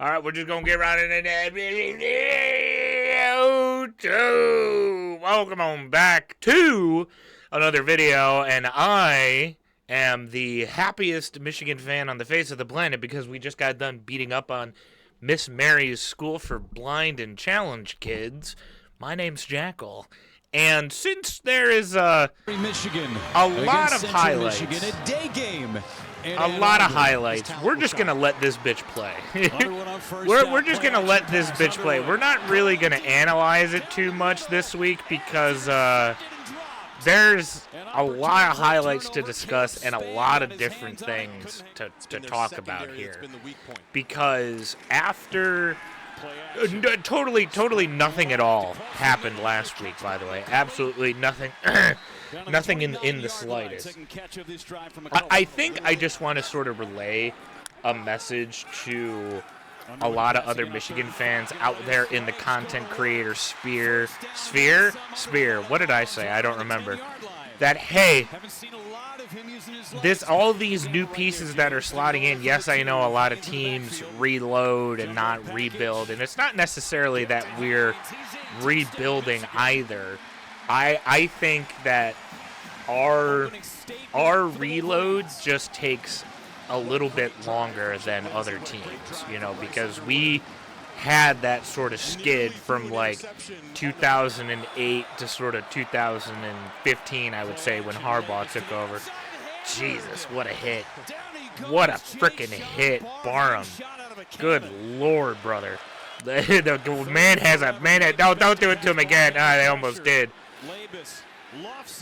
All right, we're just going to get right into that. Welcome on back to another video, and I am the happiest Michigan fan on the face of the planet because we just got done beating up on Miss Mary's School for Blind and Challenged Kids. My name's Jackal. And since there is Michigan a lot of highlights, Michigan, a day game. A lot of highlights. We're just going to let this bitch play. we're just going to let this bitch play. We're not really going to analyze it too much this week because there's a lot of highlights to discuss and a lot of different things to talk about here. Because after... Totally nothing at all happened last week, by the way. Absolutely nothing. Nothing in the slightest. I think I just want to sort of relay a message to a lot of other Michigan fans out there in the content creator sphere. What did I say? I don't remember. That, hey, all these new pieces that are slotting in, yes, I know a lot of teams reload and not rebuild, and it's not necessarily that we're rebuilding either. I think that our reload just takes a little bit longer than other teams, because we had that sort of skid from like 2008 to sort of 2015, I would say, when Harbaugh took over. Jesus, what a hit. What a freaking hit. Barham. Good Lord, brother. The man has a... Don't do it to him again. They almost did.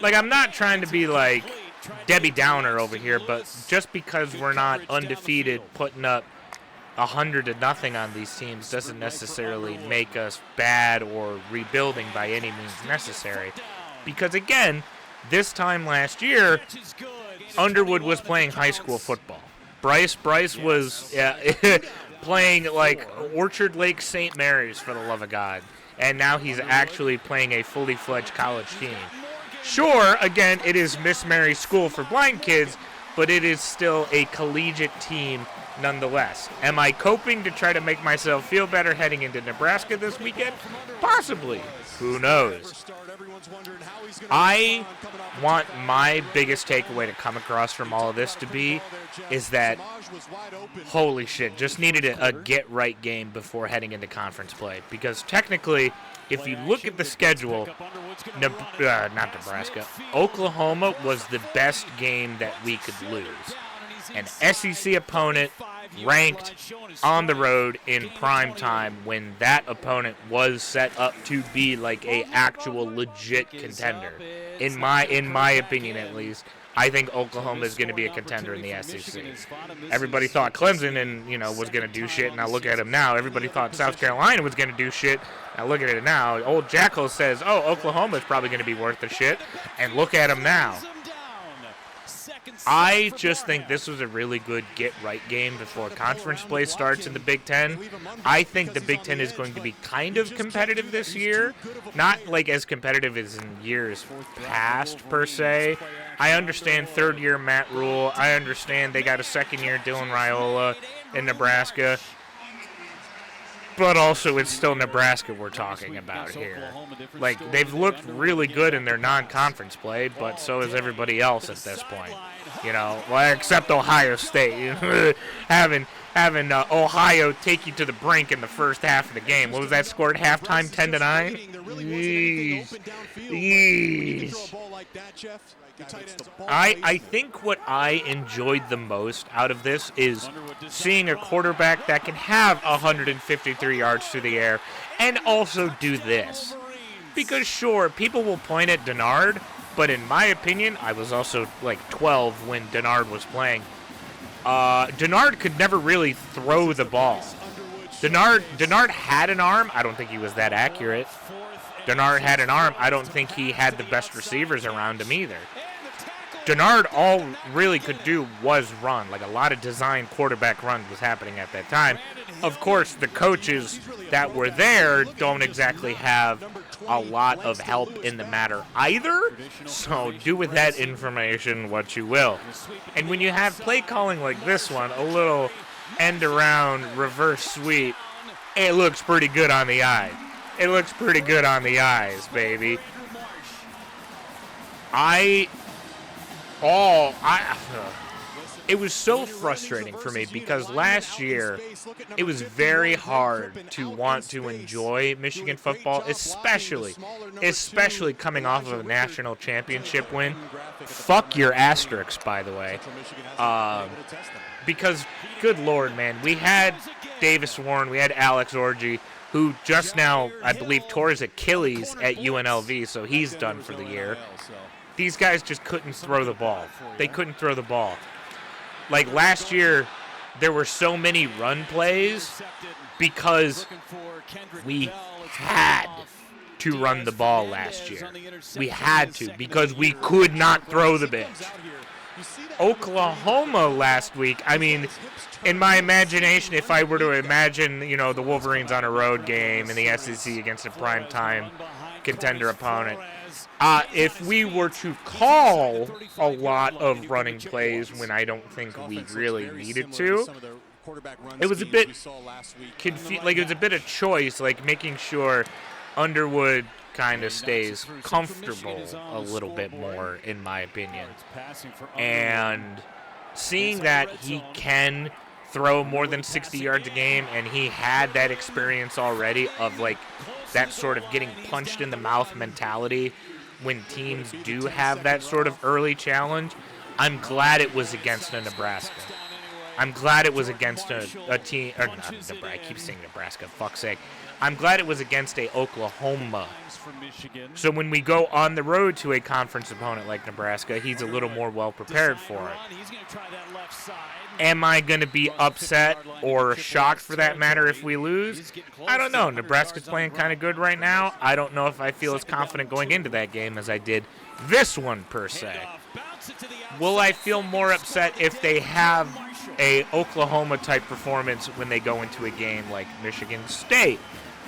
Like, I'm not trying to be like Debbie Downer over here, but just because we're not undefeated putting up 100-0 on these teams doesn't necessarily make us bad or rebuilding by any means necessary. Because, again, this time last year, Underwood was playing high school football. Bryce was playing like Orchard Lake St. Mary's, for the love of God. And now he's actually playing a fully fledged college team. Sure, again, it is Miss Mary's School for Blind Kids, but it is still a collegiate team nonetheless. Am I coping to try to make myself feel better heading into Nebraska this weekend? Possibly. Who knows? I want my biggest takeaway to come across from all of this to be is that, holy shit, just needed a get-right game before heading into conference play. Because technically, if you look at the schedule, not Nebraska, Oklahoma was the best game that we could lose. An SEC opponent ranked on the road in prime time when that opponent was set up to be like a actual legit contender. In my opinion, at least, I think Oklahoma is going to be a contender in the SEC. Everybody thought Clemson was going to do shit, and I look at them now. Everybody thought South Carolina was going to do shit. I look at it now. Old Jackal says, "Oh, Oklahoma is probably going to be worth the shit," and look at them now. I just think this was a really good get-right game before conference play starts in the Big Ten. I think the Big Ten is going to be kind of competitive this year. Not like as competitive as in years past, per se. I understand third-year Matt Rule. I understand they got a second-year Dylan Raiola in Nebraska. But also, it's still Nebraska we're talking about here. Like, they've looked really good in their non-conference play, but so is everybody else at this point. Well, except Ohio State. having Ohio take you to the brink in the first half of the game. What was that score at halftime? 10-9? Yeesh. I think what I enjoyed the most out of this is seeing a quarterback that can have 153 yards through the air and also do this. Because sure, people will point at Denard, but in my opinion, I was also like 12 when Denard was playing. Denard could never really throw the ball. Denard had an arm. I don't think he was that accurate. Denard had an arm. I don't think he had the best receivers around him either. Denard all really could do was run. Like, a lot of design quarterback runs was happening at that time. Of course, the coaches that were there don't exactly have a lot of help in the matter either. So do with that information what you will. And when you have play calling like this one, a little end around, reverse sweep. It looks pretty good on the eye. It looks pretty good on the eyes, baby. It was so frustrating for me because last year it was very hard to want to enjoy Michigan football, especially coming off of a national championship win. Fuck your asterisks, by the way. Because, good Lord, man, we had Davis Warren, we had Alex Orji, who just now, I believe, tore his Achilles at UNLV, so he's done for the year. These guys just couldn't throw the ball. They couldn't throw the ball. Like last year, there were so many run plays because we had to run the ball last year. We had to because we could not throw the bitch. Oklahoma last week, I mean, in my imagination, if I were to imagine, the Wolverines on a road game in the SEC against a primetime contender opponent, if we were to call a lot of running plays when I don't think we really needed to, it was a bit it was a bit of choice, like making sure Underwood kind of stays comfortable a little bit more, in my opinion. And seeing that he can throw more than 60 yards a game, and he had that experience already of like that sort of getting punched in the mouth mentality when teams do have that sort of early challenge. I'm glad it was against a Nebraska. I'm glad it was against a team, or not Nebraska, I keep saying Nebraska, fuck's sake. I'm glad it was against a Oklahoma. So when we go on the road to a conference opponent like Nebraska, he's a little more well prepared for it. Am I going to be upset or shocked for that matter if we lose? I don't know. Nebraska's playing kind of good right now. I don't know if I feel as confident going into that game as I did this one per se. Will I feel more upset if they have a Oklahoma-type performance when they go into a game like Michigan State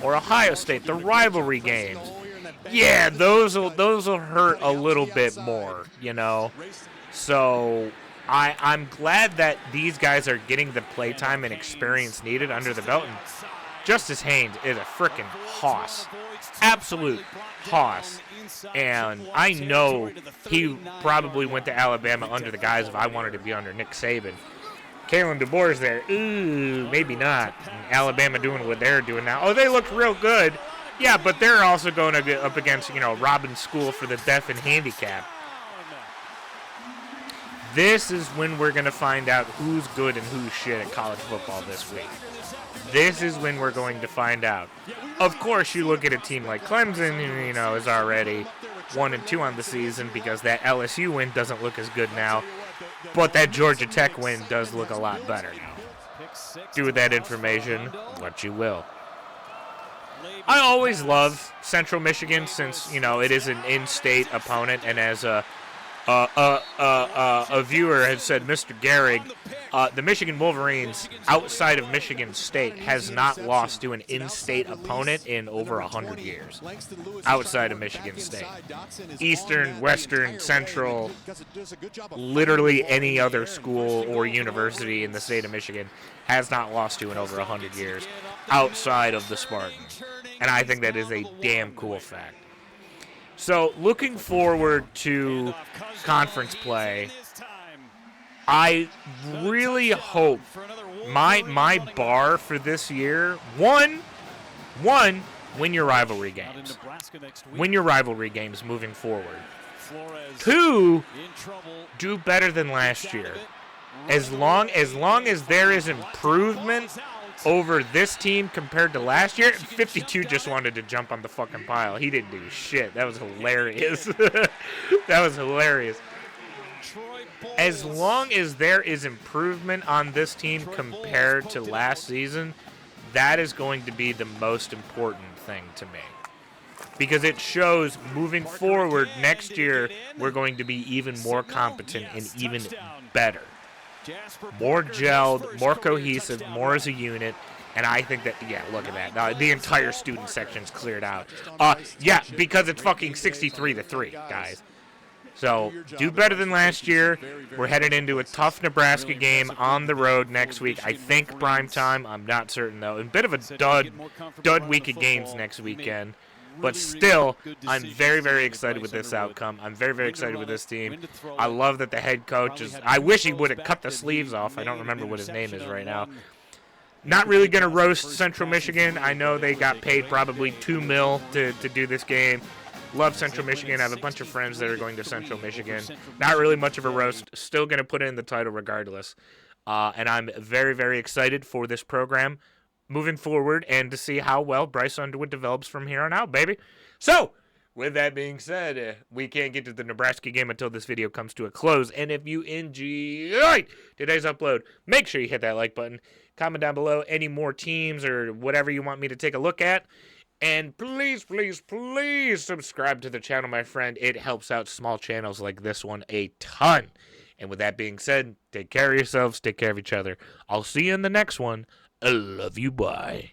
or Ohio State, the rivalry games? Yeah, those will hurt a little bit more, So I'm glad that these guys are getting the playtime and experience needed under the belt. And Justice Haynes is a freaking hoss. Absolute hoss. And I know he probably went to Alabama under the guise of I wanted to be under Nick Saban. Kalen DeBoer's there. Ooh, maybe not. And Alabama doing what they're doing now. Oh, they look real good. Yeah, but they're also going to get up against, Robin's School for the Deaf and Handicapped. This is when we're going to find out who's good and who's shit at college football this week. This is when we're going to find out. Of course, you look at a team like Clemson, who, is already 1-2 on the season because that LSU win doesn't look as good now. But that Georgia Tech win does look a lot better now. Do with that information what you will. I always love Central Michigan since, it is an in-state opponent, and as a viewer had said, Mr. Gehrig, the Michigan Wolverines outside of Michigan State has not lost to an in-state opponent in over 100 years. Outside of Michigan State. Eastern, Western, Central, literally any other school or university in the state of Michigan has not lost to in over 100 years outside of the Spartans. And I think that is a damn cool fact. So, looking forward to conference play, I really hope my bar for this year, one, win your rivalry games. Win your rivalry games moving forward. 2, do better than last year. As long as there is improvement over this team compared to last year, 52 just wanted to jump on the fucking pile. He didn't do shit. That was hilarious. That was hilarious. As long as there is improvement on this team compared to last season, that is going to be the most important thing to me. Because it shows moving forward next year, we're going to be even more competent and even better. More gelled, more cohesive, more as a unit. And I think that, look at that. The entire student section's cleared out. Because it's fucking 63-3, guys. So do better than last year. We're headed into a tough Nebraska game on the road next week. I think prime time. I'm not certain, though. A bit of a dud week of games next weekend. But still, I'm very, very excited with this outcome. I'm very, very excited with this team. I love that the head coach is – I wish he would have cut the sleeves off. I don't remember what his name is right now. Not really going to roast Central Michigan. I know they got paid probably $2 million to do this game. Love Central Michigan. I have a bunch of friends that are going to Central Michigan. Not really much of a roast. Still going to put in the title regardless. And I'm very, very excited for this program moving forward and to see how well Bryce Underwood develops from here on out, baby. So, with that being said, we can't get to the Nebraska game until this video comes to a close. And if you enjoyed today's upload, make sure you hit that like button. Comment down below any more teams or whatever you want me to take a look at. And please, please, please subscribe to the channel, my friend. It helps out small channels like this one a ton. And with that being said, take care of yourselves, take care of each other. I'll see you in the next one. I love you, bye.